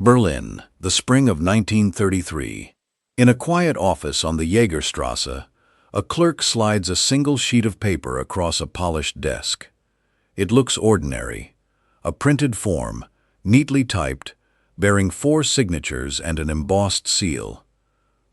Berlin, the spring of 1933. In a quiet office on the Jägerstrasse, a clerk slides a single sheet of paper across a polished desk. It looks ordinary, a printed form, neatly typed, bearing 4 signatures and an embossed seal.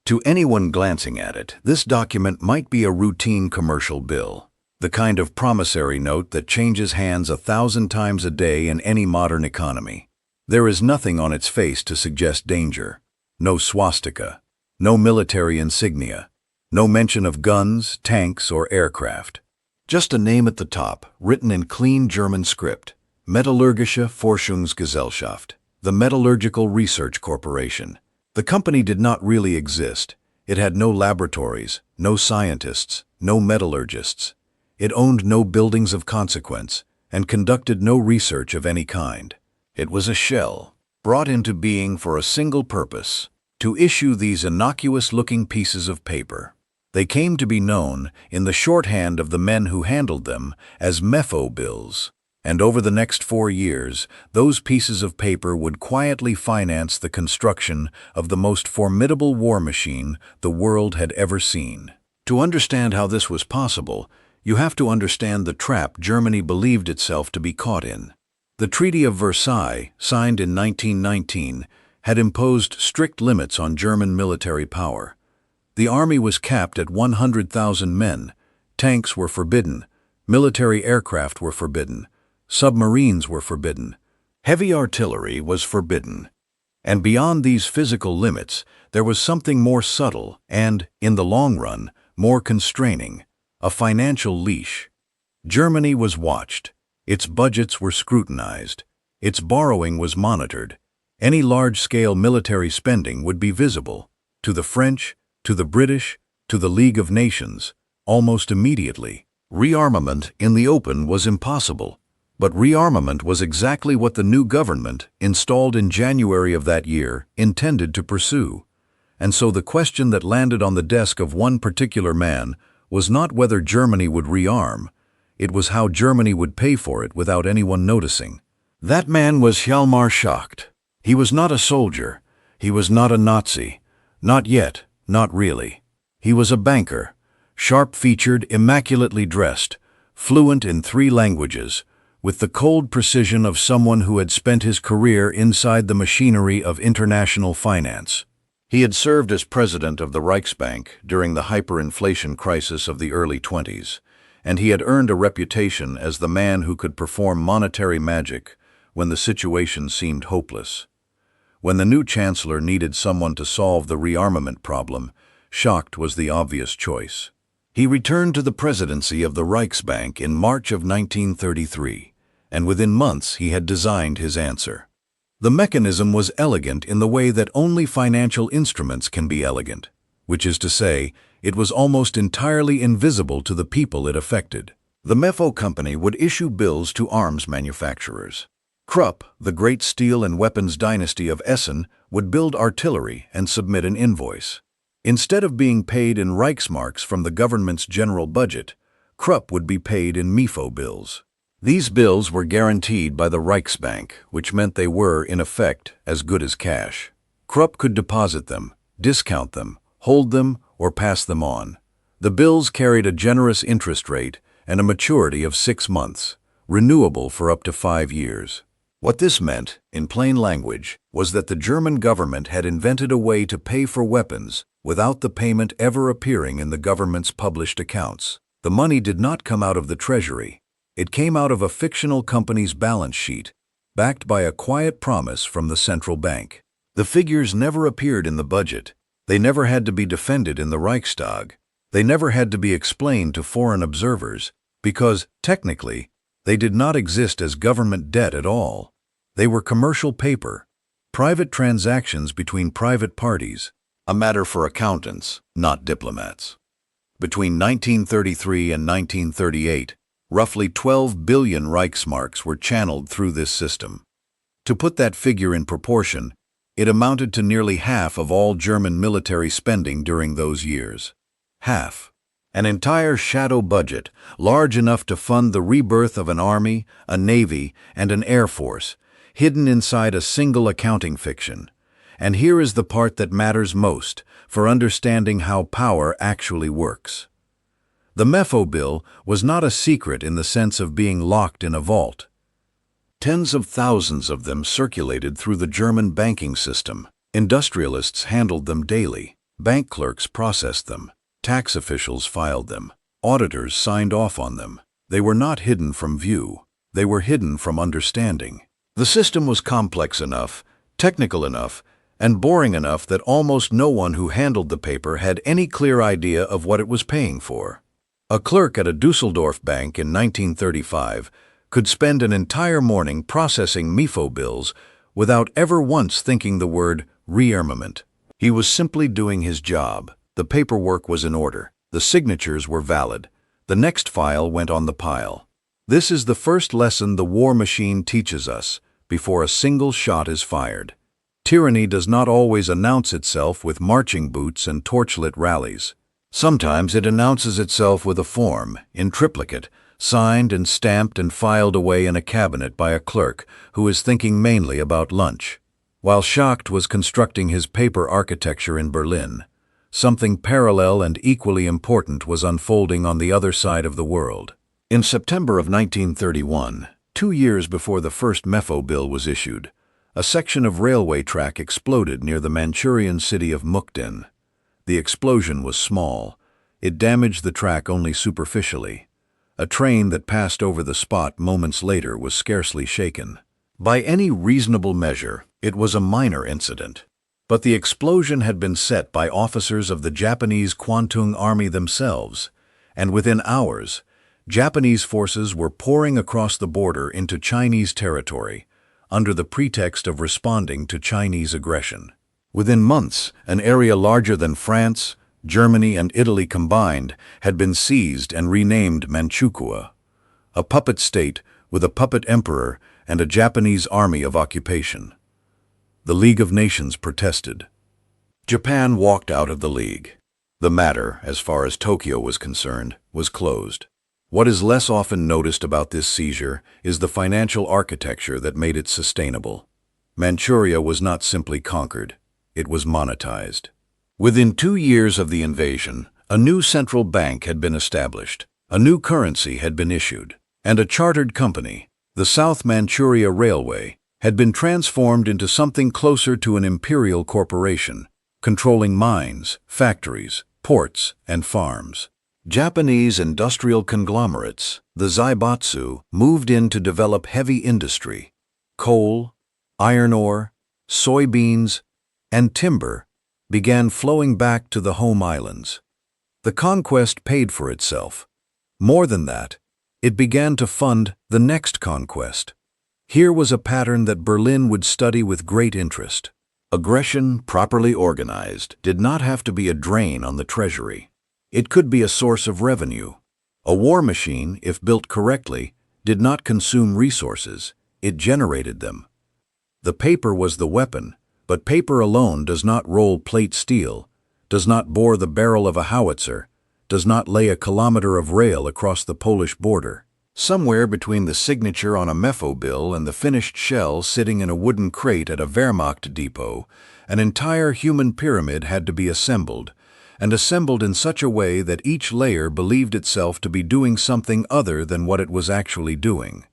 To anyone glancing at it, this document might be a routine commercial bill, the kind of promissory note that changes hands 1,000 times a day in any modern economy. There is nothing on its face to suggest danger. No swastika, no military insignia, no mention of guns, tanks, or aircraft. Just a name at the top, written in clean German script: Metallurgische Forschungsgesellschaft, the Metallurgical Research Corporation. The company did not really exist. It had no laboratories, no scientists, no metallurgists. It owned no buildings of consequence and conducted no research of any kind. It was a shell, brought into being for a single purpose: to issue these innocuous-looking pieces of paper. They came to be known, in the shorthand of the men who handled them, as Mefo bills. And over the next 4 years, those pieces of paper would quietly finance the construction of the most formidable war machine the world had ever seen. To understand how this was possible, you have to understand the trap Germany believed itself to be caught in. The Treaty of Versailles, signed in 1919, had imposed strict limits on German military power. The army was capped at 100,000 men, tanks were forbidden, military aircraft were forbidden, submarines were forbidden, heavy artillery was forbidden. And beyond these physical limits, there was something more subtle and, in the long run, more constraining: a financial leash. Germany was watched. Its budgets were scrutinized. Its borrowing was monitored. Any large-scale military spending would be visible to the French, to the British, to the League of Nations, almost immediately. Rearmament in the open was impossible, but rearmament was exactly what the new government, installed in January of that year, intended to pursue. And so the question that landed on the desk of one particular man was not whether Germany would rearm, it was how Germany would pay for it without anyone noticing. That man was Hjalmar Schacht. He was not a soldier. He was not a Nazi. Not yet, not really. He was a banker, sharp-featured, immaculately dressed, fluent in 3 languages, with the cold precision of someone who had spent his career inside the machinery of international finance. He had served as president of the Reichsbank during the hyperinflation crisis of the early 20s, and he had earned a reputation as the man who could perform monetary magic when the situation seemed hopeless. When the new chancellor needed someone to solve the rearmament problem, Schacht was the obvious choice. He returned to the presidency of the Reichsbank in March of 1933, and within months he had designed his answer. The mechanism was elegant in the way that only financial instruments can be elegant, which is to say, it was almost entirely invisible to the people it affected. The Mefo company would issue bills to arms manufacturers. Krupp, the great steel and weapons dynasty of Essen, would build artillery and submit an invoice. Instead of being paid in Reichsmarks from the government's general budget, Krupp would be paid in Mefo bills. These bills were guaranteed by the Reichsbank, which meant they were, in effect, as good as cash. Krupp could deposit them, discount them, hold them, or pass them on. The bills carried a generous interest rate and a maturity of 6 months, renewable for up to 5 years. What this meant, in plain language, was that the German government had invented a way to pay for weapons without the payment ever appearing in the government's published accounts. The money did not come out of the treasury. It came out of a fictional company's balance sheet, backed by a quiet promise from the central bank. The figures never appeared in the budget. They never had to be defended in the Reichstag. They never had to be explained to foreign observers, because, technically, they did not exist as government debt at all. They were commercial paper, private transactions between private parties, a matter for accountants, not diplomats. Between 1933 and 1938, roughly 12 billion Reichsmarks were channeled through this system. To put that figure in proportion, it amounted to nearly half of all German military spending during those years. Half. An entire shadow budget, large enough to fund the rebirth of an army, a navy, and an air force, hidden inside a single accounting fiction. And here is the part that matters most for understanding how power actually works. The Mefo bill was not a secret in the sense of being locked in a vault. Tens of thousands of them circulated through the German banking system. Industrialists handled them daily. Bank clerks processed them. Tax officials filed them. Auditors signed off on them. They were not hidden from view. They were hidden from understanding. The system was complex enough, technical enough, and boring enough that almost no one who handled the paper had any clear idea of what it was paying for. A clerk at a Düsseldorf bank in 1935 could spend an entire morning processing Mefo bills without ever once thinking the word rearmament. He was simply doing his job. The paperwork was in order. The signatures were valid. The next file went on the pile. This is the first lesson the war machine teaches us before a single shot is fired. Tyranny does not always announce itself with marching boots and torchlit rallies. Sometimes it announces itself with a form, in triplicate, signed and stamped and filed away in a cabinet by a clerk who is thinking mainly about lunch. While Schacht was constructing his paper architecture in Berlin, something parallel and equally important was unfolding on the other side of the world. In September of 1931, 2 years before the first Mefo bill was issued, a section of railway track exploded near the Manchurian city of Mukden. The explosion was small. It damaged the track only superficially. A train that passed over the spot moments later was scarcely shaken. By any reasonable measure, it was a minor incident. But the explosion had been set by officers of the Japanese Kwantung Army themselves, and within hours, Japanese forces were pouring across the border into Chinese territory under the pretext of responding to Chinese aggression. Within months, an area larger than France, Germany, and Italy combined had been seized and renamed Manchukuo, a puppet state with a puppet emperor and a Japanese army of occupation. The League of Nations protested. Japan walked out of the League. The matter, as far as Tokyo was concerned, was closed. What is less often noticed about this seizure is the financial architecture that made it sustainable. Manchuria was not simply conquered, it was monetized. Within 2 years of the invasion, a new central bank had been established, a new currency had been issued, and a chartered company, the South Manchuria Railway, had been transformed into something closer to an imperial corporation, controlling mines, factories, ports, and farms. Japanese industrial conglomerates, the Zaibatsu, moved in to develop heavy industry. Coal, iron ore, soybeans, and timber began flowing back to the home islands. The conquest paid for itself. More than that, it began to fund the next conquest. Here was a pattern that Berlin would study with great interest. Aggression, properly organized, did not have to be a drain on the treasury. It could be a source of revenue. A war machine, if built correctly, did not consume resources, it generated them. The paper was the weapon, but paper alone does not roll plate steel, does not bore the barrel of a howitzer, does not lay a kilometer of rail across the Polish border. Somewhere between the signature on a Mefo bill and the finished shell sitting in a wooden crate at a Wehrmacht depot, an entire human pyramid had to be assembled, and assembled in such a way that each layer believed itself to be doing something other than what it was actually doing.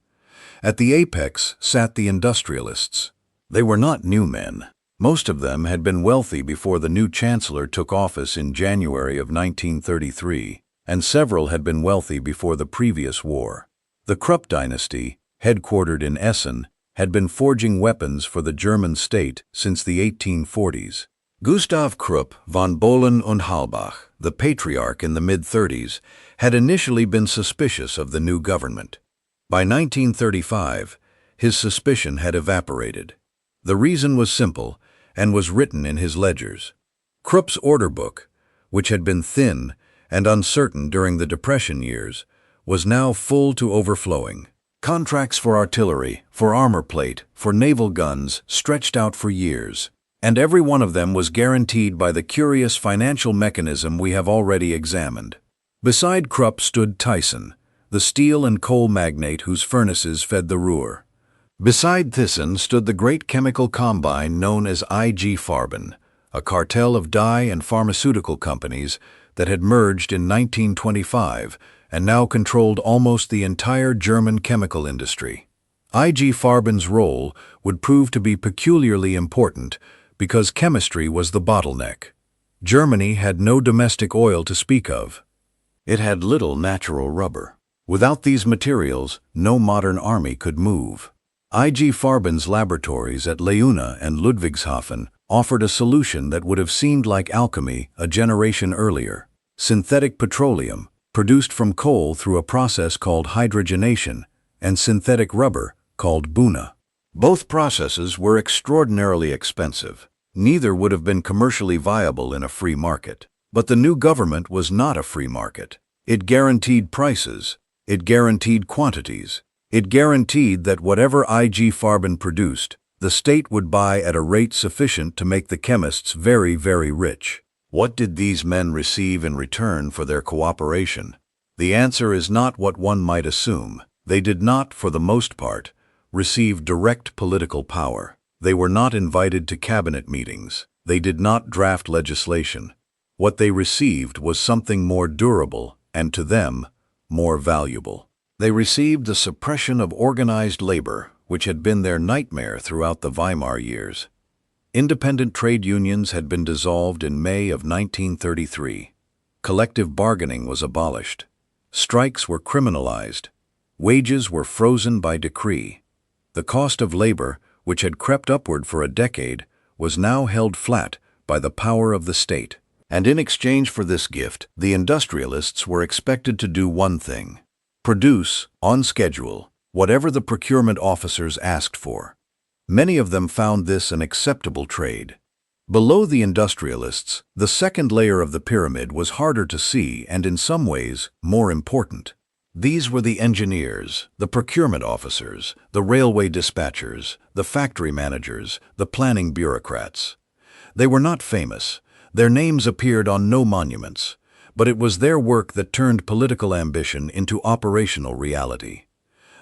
At the apex sat the industrialists. They were not new men. Most of them had been wealthy before the new chancellor took office in January of 1933, and several had been wealthy before the previous war. The Krupp dynasty, headquartered in Essen, had been forging weapons for the German state since the 1840s. Gustav Krupp von Bohlen und Halbach, the patriarch in the mid-30s, had initially been suspicious of the new government. By 1935, his suspicion had evaporated. The reason was simple and was written in his ledgers. Krupp's order book, which had been thin and uncertain during the Depression years, was now full to overflowing. Contracts for artillery, for armor plate, for naval guns stretched out for years. And every one of them was guaranteed by the curious financial mechanism we have already examined. Beside Krupp stood Thyssen, the steel and coal magnate whose furnaces fed the Ruhr. Beside Thyssen stood the great chemical combine known as IG Farben, a cartel of dye and pharmaceutical companies that had merged in 1925 and now controlled almost the entire German chemical industry. IG Farben's role would prove to be peculiarly important because chemistry was the bottleneck. Germany had no domestic oil to speak of. It had little natural rubber. Without these materials, no modern army could move. IG Farben's laboratories at Leuna and Ludwigshafen offered a solution that would have seemed like alchemy a generation earlier. Synthetic petroleum, produced from coal through a process called hydrogenation, and synthetic rubber, called Buna. Both processes were extraordinarily expensive. Neither would have been commercially viable in a free market. But the new government was not a free market. It guaranteed prices. It guaranteed quantities. It guaranteed that whatever IG Farben produced, the state would buy at a rate sufficient to make the chemists very, very rich. What did these men receive in return for their cooperation? The answer is not what one might assume. They did not, for the most part, receive direct political power. They were not invited to cabinet meetings. They did not draft legislation. What they received was something more durable and, to them, more valuable. They received the suppression of organized labor, which had been their nightmare throughout the Weimar years. Independent trade unions had been dissolved in May of 1933. Collective bargaining was abolished. Strikes were criminalized. Wages were frozen by decree. The cost of labor, which had crept upward for a decade, was now held flat by the power of the state. And in exchange for this gift, the industrialists were expected to do one thing: produce, on schedule, whatever the procurement officers asked for. Many of them found this an acceptable trade. Below the industrialists, the second layer of the pyramid was harder to see and in some ways more important. These were the engineers, the procurement officers, the railway dispatchers, the factory managers, the planning bureaucrats. They were not famous. Their names appeared on no monuments, but it was their work that turned political ambition into operational reality.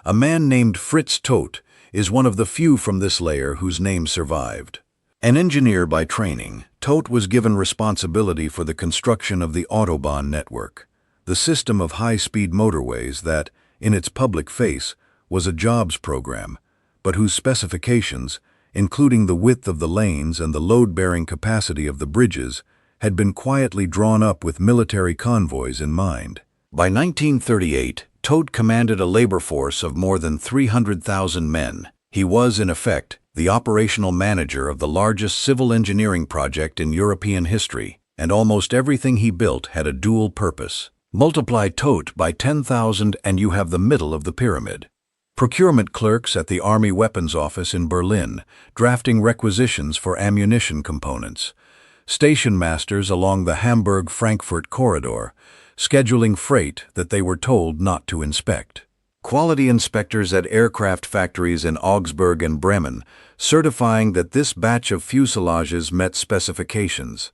A man named Fritz Todt is one of the few from this layer whose name survived. An engineer by training, Todt was given responsibility for the construction of the Autobahn network, the system of high-speed motorways that, in its public face, was a jobs program, but whose specifications, including the width of the lanes and the load-bearing capacity of the bridges, had been quietly drawn up with military convoys in mind. By 1938, Todt commanded a labor force of more than 300,000 men. He was, in effect, the operational manager of the largest civil engineering project in European history, and almost everything he built had a dual purpose. Multiply Todt by 10,000 and you have the middle of the pyramid. Procurement clerks at the Army Weapons Office in Berlin, drafting requisitions for ammunition components. Station masters along the Hamburg-Frankfurt corridor, scheduling freight that they were told not to inspect. Quality inspectors at aircraft factories in Augsburg and Bremen, certifying that this batch of fuselages met specifications.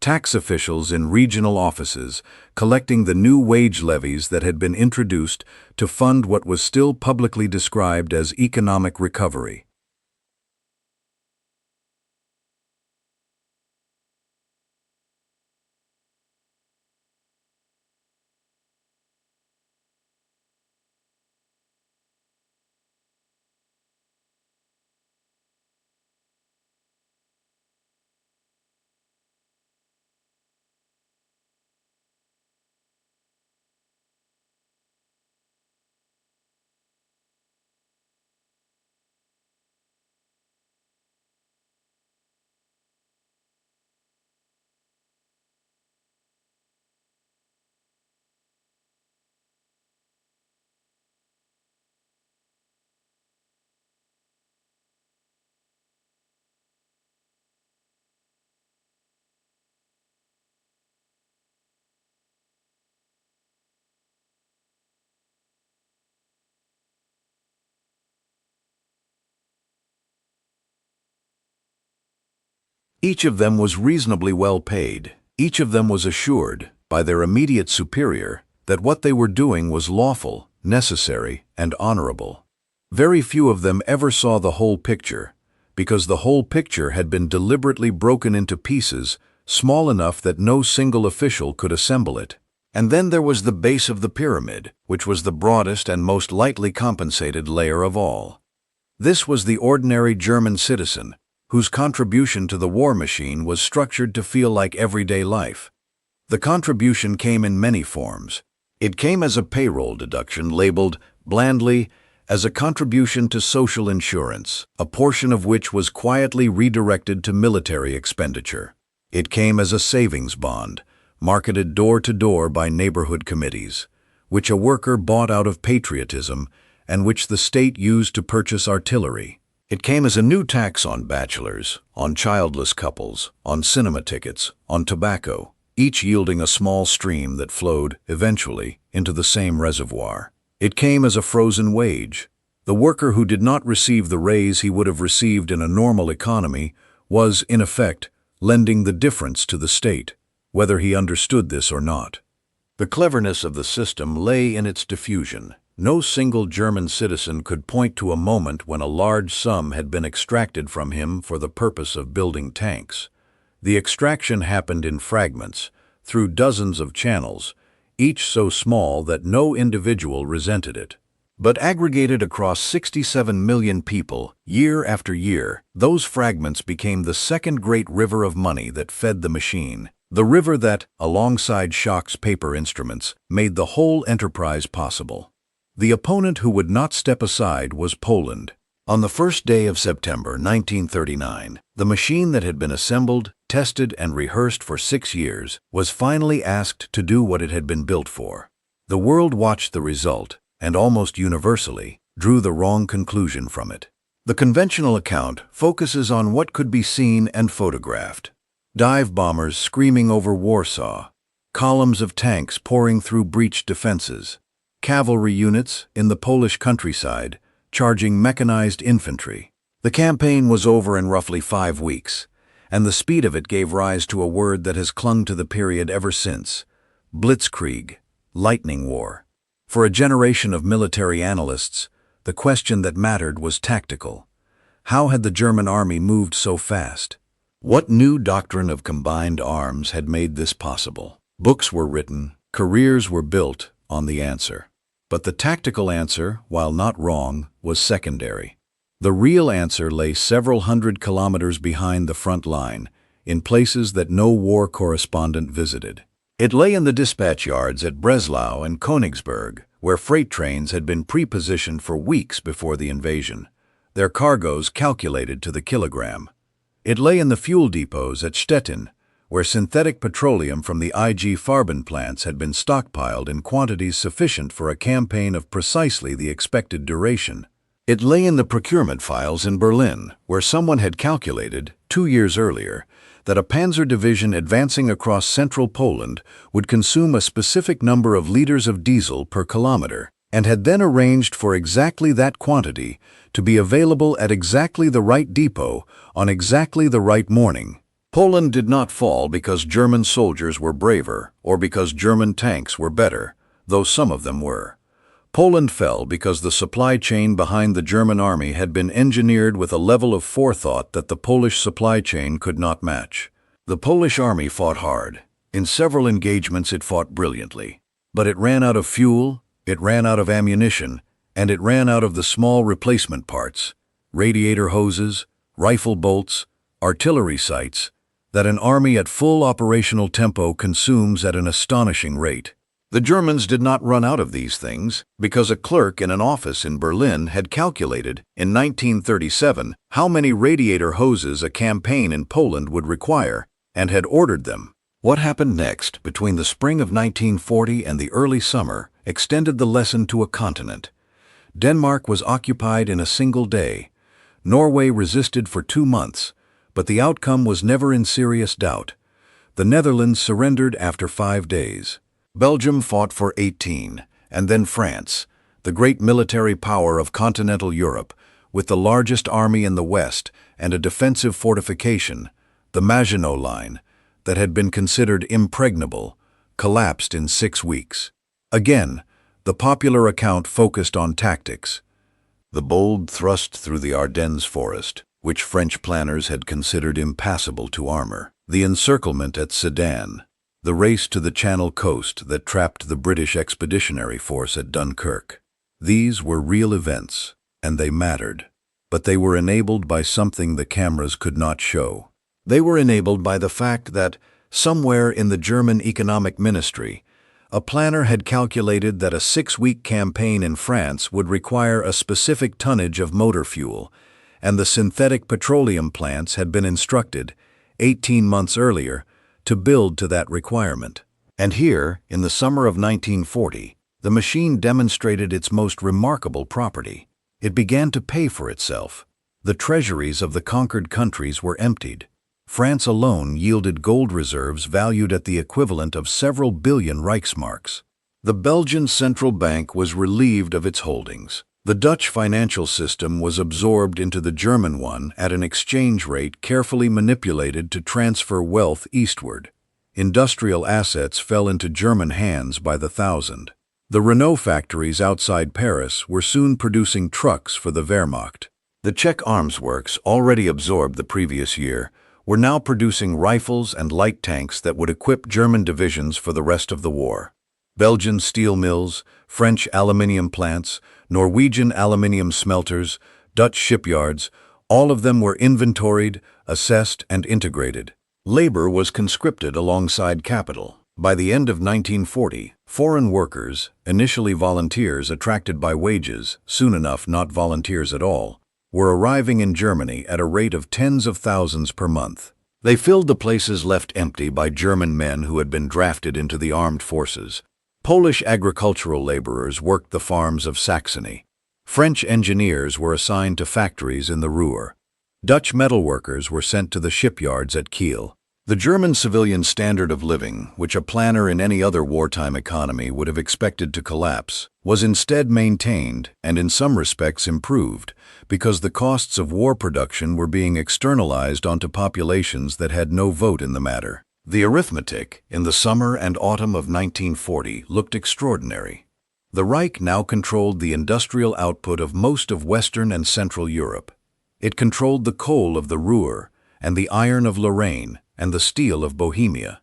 Tax officials in regional offices, collecting the new wage levies that had been introduced to fund what was still publicly described as economic recovery. Each of them was reasonably well paid. Each of them was assured, by their immediate superior, that what they were doing was lawful, necessary, and honorable. Very few of them ever saw the whole picture, because the whole picture had been deliberately broken into pieces small enough that no single official could assemble it. And then there was the base of the pyramid, which was the broadest and most lightly compensated layer of all. This was the ordinary German citizen, whose contribution to the war machine was structured to feel like everyday life. The contribution came in many forms. It came as a payroll deduction labeled, blandly, as a contribution to social insurance, a portion of which was quietly redirected to military expenditure. It came as a savings bond, marketed door to door by neighborhood committees, which a worker bought out of patriotism and which the state used to purchase artillery. It came as a new tax on bachelors, on childless couples, on cinema tickets, on tobacco, each yielding a small stream that flowed, eventually, into the same reservoir. It came as a frozen wage. The worker who did not receive the raise he would have received in a normal economy was, in effect, lending the difference to the state, whether he understood this or not. The cleverness of the system lay in its diffusion. No single German citizen could point to a moment when a large sum had been extracted from him for the purpose of building tanks. The extraction happened in fragments, through dozens of channels, each so small that no individual resented it. But aggregated across 67 million people, year after year, those fragments became the second great river of money that fed the machine. The river that, alongside Schacht's paper instruments, made the whole enterprise possible. The opponent who would not step aside was Poland. On the first day of September 1939, the machine that had been assembled, tested, and rehearsed for 6 years was finally asked to do what it had been built for. The world watched the result, and almost universally, drew the wrong conclusion from it. The conventional account focuses on what could be seen and photographed. Dive bombers screaming over Warsaw, columns of tanks pouring through breached defenses, cavalry units in the Polish countryside charging mechanized infantry. The campaign was over in roughly 5 weeks, and the speed of it gave rise to a word that has clung to the period ever since: blitzkrieg, lightning war. For a generation of military analysts, the question that mattered was tactical. How had the German army moved so fast? What new doctrine of combined arms had made this possible? Books were written, careers were built on the answer. But the tactical answer, while not wrong, was secondary. The real answer lay several hundred kilometers behind the front line, in places that no war correspondent visited. It lay in the dispatch yards at Breslau and Königsberg, where freight trains had been pre-positioned for weeks before the invasion, their cargoes calculated to the kilogram. It lay in the fuel depots at Stettin, where synthetic petroleum from the IG Farben plants had been stockpiled in quantities sufficient for a campaign of precisely the expected duration. It lay in the procurement files in Berlin, where someone had calculated, 2 years earlier, that a panzer division advancing across central Poland would consume a specific number of liters of diesel per kilometer, and had then arranged for exactly that quantity to be available at exactly the right depot on exactly the right morning. Poland did not fall because German soldiers were braver or because German tanks were better, though some of them were. Poland fell because the supply chain behind the German army had been engineered with a level of forethought that the Polish supply chain could not match. The Polish army fought hard. In several engagements it fought brilliantly. But it ran out of fuel, it ran out of ammunition, and it ran out of the small replacement parts, radiator hoses, rifle bolts, artillery sights, that an army at full operational tempo consumes at an astonishing rate. The Germans did not run out of these things because a clerk in an office in Berlin had calculated, in 1937, how many radiator hoses a campaign in Poland would require, and had ordered them. What happened next, between the spring of 1940 and the early summer, extended the lesson to a continent. Denmark was occupied in a single day. Norway resisted for 2 months, but the outcome was never in serious doubt. The Netherlands surrendered after 5 days. Belgium fought for 18, and then France, the great military power of continental Europe, with the largest army in the West and a defensive fortification, the Maginot Line, that had been considered impregnable, collapsed in 6 weeks. Again, the popular account focused on tactics. The bold thrust through the Ardennes forest, which French planners had considered impassable to armor. The encirclement at Sedan. The race to the Channel coast that trapped the British expeditionary force at Dunkirk. These were real events, and they mattered. But they were enabled by something the cameras could not show. They were enabled by the fact that, somewhere in the German economic ministry, a planner had calculated that a 6-week campaign in France would require a specific tonnage of motor fuel, and the synthetic petroleum plants had been instructed, 18 months earlier, to build to that requirement. And here, in the summer of 1940, the machine demonstrated its most remarkable property. It began to pay for itself. The treasuries of the conquered countries were emptied. France alone yielded gold reserves valued at the equivalent of several billion Reichsmarks. The Belgian central bank was relieved of its holdings. The Dutch financial system was absorbed into the German one at an exchange rate carefully manipulated to transfer wealth eastward. Industrial assets fell into German hands by the thousand. The Renault factories outside Paris were soon producing trucks for the Wehrmacht. The Czech arms works, already absorbed the previous year, were now producing rifles and light tanks that would equip German divisions for the rest of the war. Belgian steel mills, French aluminium plants, Norwegian aluminium smelters, Dutch shipyards, all of them were inventoried, assessed, and integrated. Labor was conscripted alongside capital. By the end of 1940, foreign workers, initially volunteers attracted by wages, soon enough not volunteers at all, were arriving in Germany at a rate of tens of thousands per month. They filled the places left empty by German men who had been drafted into the armed forces. Polish agricultural laborers worked the farms of Saxony. French engineers were assigned to factories in the Ruhr. Dutch metalworkers were sent to the shipyards at Kiel. The German civilian standard of living, which a planner in any other wartime economy would have expected to collapse, was instead maintained and in some respects improved, because the costs of war production were being externalized onto populations that had no vote in the matter. The arithmetic, in the summer and autumn of 1940, looked extraordinary. The Reich now controlled the industrial output of most of Western and Central Europe. It controlled the coal of the Ruhr, and the iron of Lorraine, and the steel of Bohemia.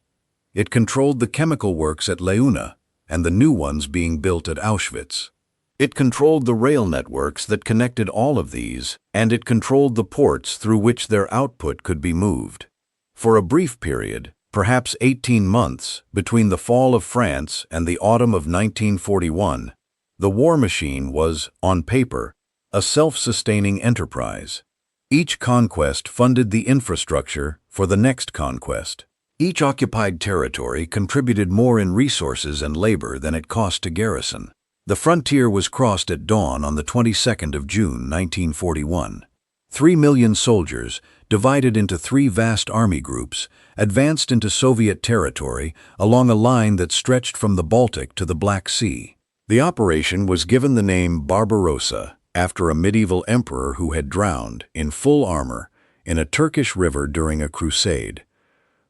It controlled the chemical works at Leuna, and the new ones being built at Auschwitz. It controlled the rail networks that connected all of these, and it controlled the ports through which their output could be moved. For a brief period, perhaps 18 months, between the fall of France and the autumn of 1941, the war machine was, on paper, a self-sustaining enterprise. Each conquest funded the infrastructure for the next conquest. Each occupied territory contributed more in resources and labor than it cost to garrison. The frontier was crossed at dawn on the 22nd of June, 1941. 3 million soldiers, divided into 3 vast army groups, advanced into Soviet territory along a line that stretched from the Baltic to the Black Sea. The operation was given the name Barbarossa, after a medieval emperor who had drowned, in full armor, in a Turkish river during a crusade.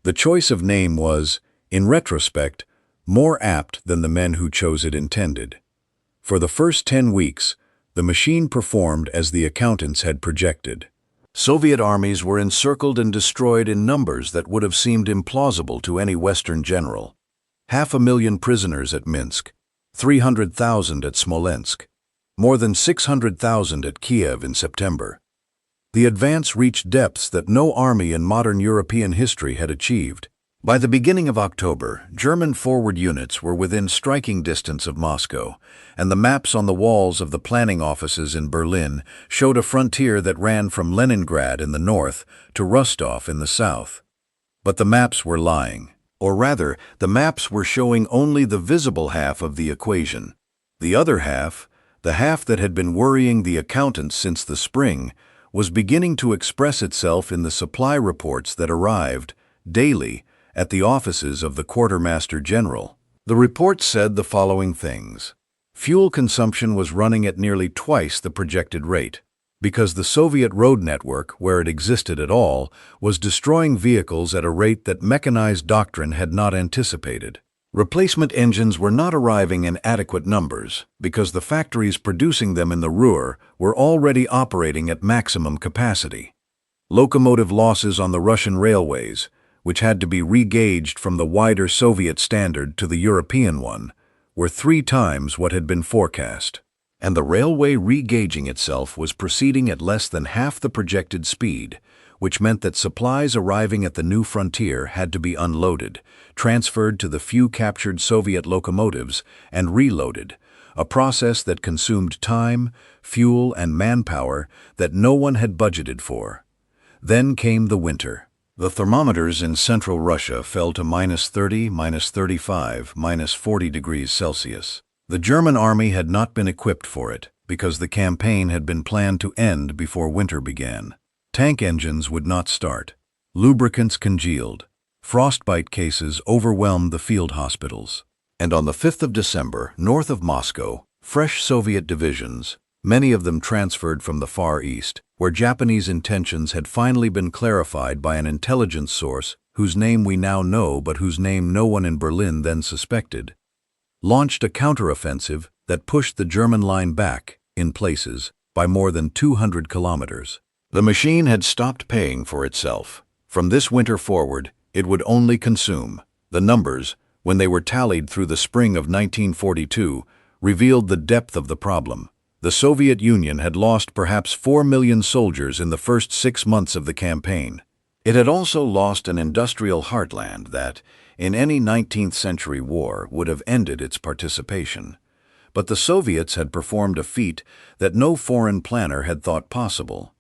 The choice of name was, in retrospect, more apt than the men who chose it intended. For the first 10 weeks, the machine performed as the accountants had projected. Soviet armies were encircled and destroyed in numbers that would have seemed implausible to any Western general. 500,000 prisoners at Minsk, 300,000 at Smolensk, more than 600,000 at Kiev in September. The advance reached depths that no army in modern European history had achieved. By the beginning of October, German forward units were within striking distance of Moscow, and the maps on the walls of the planning offices in Berlin showed a frontier that ran from Leningrad in the north to Rostov in the south. But the maps were lying. Or rather, the maps were showing only the visible half of the equation. The other half, the half that had been worrying the accountants since the spring, was beginning to express itself in the supply reports that arrived, daily, at the offices of the Quartermaster General. The reports said the following things. Fuel consumption was running at nearly twice the projected rate, because the Soviet road network, where it existed at all, was destroying vehicles at a rate that mechanized doctrine had not anticipated. Replacement engines were not arriving in adequate numbers because the factories producing them in the Ruhr were already operating at maximum capacity. Locomotive losses on the Russian railways, which had to be re-gauged from the wider Soviet standard to the European one, were 3 times what had been forecast. And the railway re-gauging itself was proceeding at less than half the projected speed, which meant that supplies arriving at the new frontier had to be unloaded, transferred to the few captured Soviet locomotives, and reloaded, a process that consumed time, fuel, and manpower that no one had budgeted for. Then came the winter. The thermometers in central Russia fell to -30, -35, -40 degrees Celsius. The German army had not been equipped for it because the campaign had been planned to end before winter began. Tank engines would not start. Lubricants congealed. Frostbite cases overwhelmed the field hospitals. And on the 5th of December, north of Moscow, fresh Soviet divisions, many of them transferred from the Far East, where Japanese intentions had finally been clarified by an intelligence source whose name we now know but whose name no one in Berlin then suspected, launched a counteroffensive that pushed the German line back, in places, by more than 200 kilometers. The machine had stopped paying for itself. From this winter forward, it would only consume. The numbers, when they were tallied through the spring of 1942, revealed the depth of the problem. The Soviet Union had lost perhaps 4 million soldiers in the first 6 months of the campaign. It had also lost an industrial heartland that, in any 19th century war, would have ended its participation. But the Soviets had performed a feat that no foreign planner had thought possible.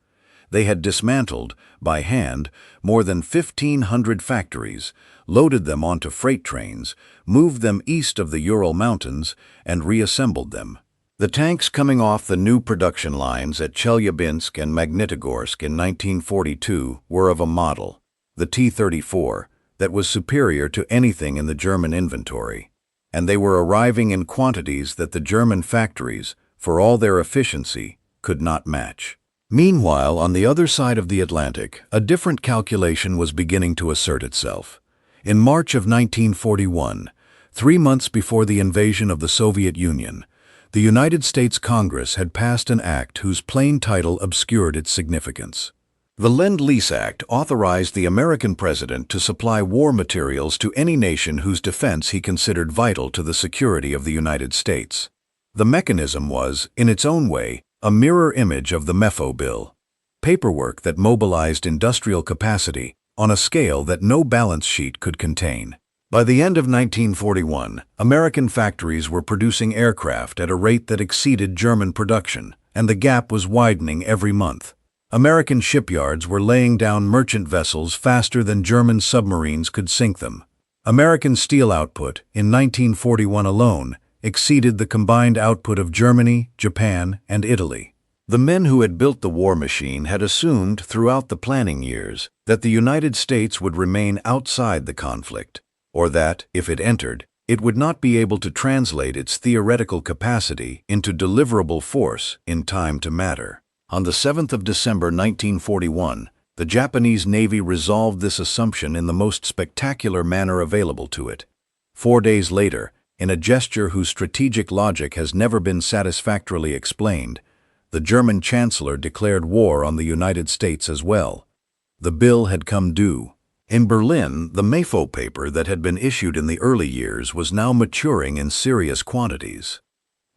They had dismantled, by hand, more than 1,500 factories, loaded them onto freight trains, moved them east of the Ural Mountains, and reassembled them. The tanks coming off the new production lines at Chelyabinsk and Magnitogorsk in 1942 were of a model, the T-34, that was superior to anything in the German inventory. And they were arriving in quantities that the German factories, for all their efficiency, could not match. Meanwhile, on the other side of the Atlantic, a different calculation was beginning to assert itself. In March of 1941, 3 months before the invasion of the Soviet Union, the United States Congress had passed an act whose plain title obscured its significance. The Lend-Lease Act authorized the American president to supply war materials to any nation whose defense he considered vital to the security of the United States. The mechanism was, in its own way, a mirror image of the Mefo bill, paperwork that mobilized industrial capacity on a scale that no balance sheet could contain. By the end of 1941, American factories were producing aircraft at a rate that exceeded German production, and the gap was widening every month. American shipyards were laying down merchant vessels faster than German submarines could sink them. American steel output, in 1941 alone, exceeded the combined output of Germany, Japan, and Italy. The men who had built the war machine had assumed throughout the planning years that the United States would remain outside the conflict, or that, if it entered, it would not be able to translate its theoretical capacity into deliverable force in time to matter. On the 7th of December 1941, the Japanese Navy resolved this assumption in the most spectacular manner available to it. 4 days later, in a gesture whose strategic logic has never been satisfactorily explained, the German Chancellor declared war on the United States as well. The bill had come due. In Berlin, the Mefo paper that had been issued in the early years was now maturing in serious quantities.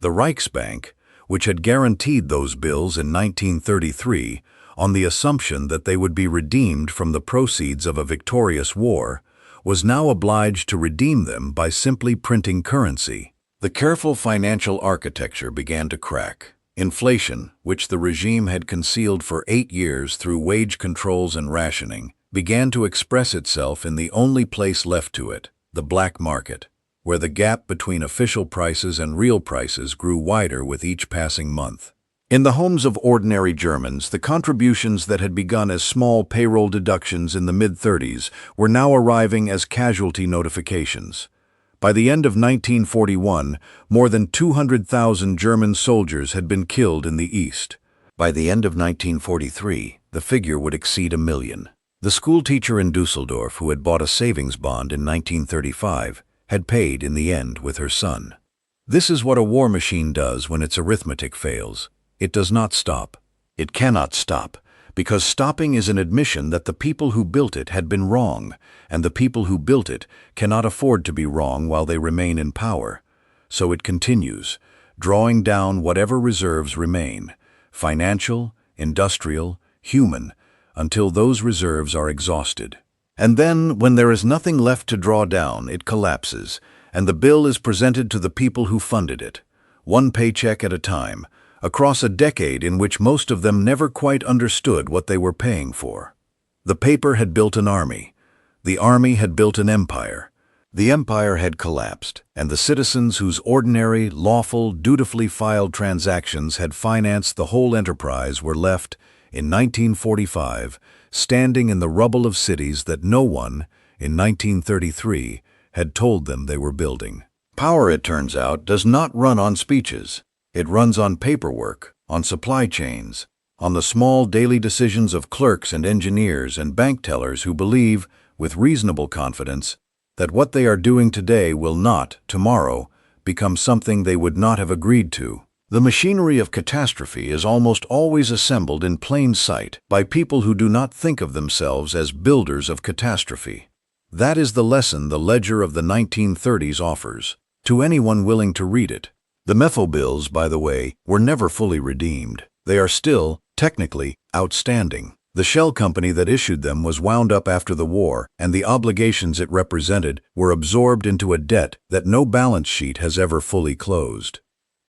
The Reichsbank, which had guaranteed those bills in 1933 on the assumption that they would be redeemed from the proceeds of a victorious war, was now obliged to redeem them by simply printing currency. The careful financial architecture began to crack. Inflation, which the regime had concealed for 8 years through wage controls and rationing, began to express itself in the only place left to it, the black market, where the gap between official prices and real prices grew wider with each passing month. In the homes of ordinary Germans, the contributions that had begun as small payroll deductions in the mid-30s were now arriving as casualty notifications. By the end of 1941, more than 200,000 German soldiers had been killed in the East. By the end of 1943, the figure would exceed 1 million. The schoolteacher in Dusseldorf who had bought a savings bond in 1935 had paid in the end with her son. This is what a war machine does when its arithmetic fails. It does not stop. It cannot stop, because stopping is an admission that the people who built it had been wrong, and the people who built it cannot afford to be wrong while they remain in power. So it continues, drawing down whatever reserves remain, financial, industrial, human, until those reserves are exhausted. And then, when there is nothing left to draw down, it collapses, and the bill is presented to the people who funded it, one paycheck at a time, across a decade in which most of them never quite understood what they were paying for. The paper had built an army. The army had built an empire. The empire had collapsed, and the citizens whose ordinary, lawful, dutifully filed transactions had financed the whole enterprise were left, in 1945, standing in the rubble of cities that no one, in 1933, had told them they were building. Power, it turns out, does not run on speeches. It runs on paperwork, on supply chains, on the small daily decisions of clerks and engineers and bank tellers who believe, with reasonable confidence, that what they are doing today will not, tomorrow, become something they would not have agreed to. The machinery of catastrophe is almost always assembled in plain sight by people who do not think of themselves as builders of catastrophe. That is the lesson the ledger of the 1930s offers, to anyone willing to read it. The Mefo bills, by the way, were never fully redeemed. They are still, technically, outstanding. The shell company that issued them was wound up after the war, and the obligations it represented were absorbed into a debt that no balance sheet has ever fully closed.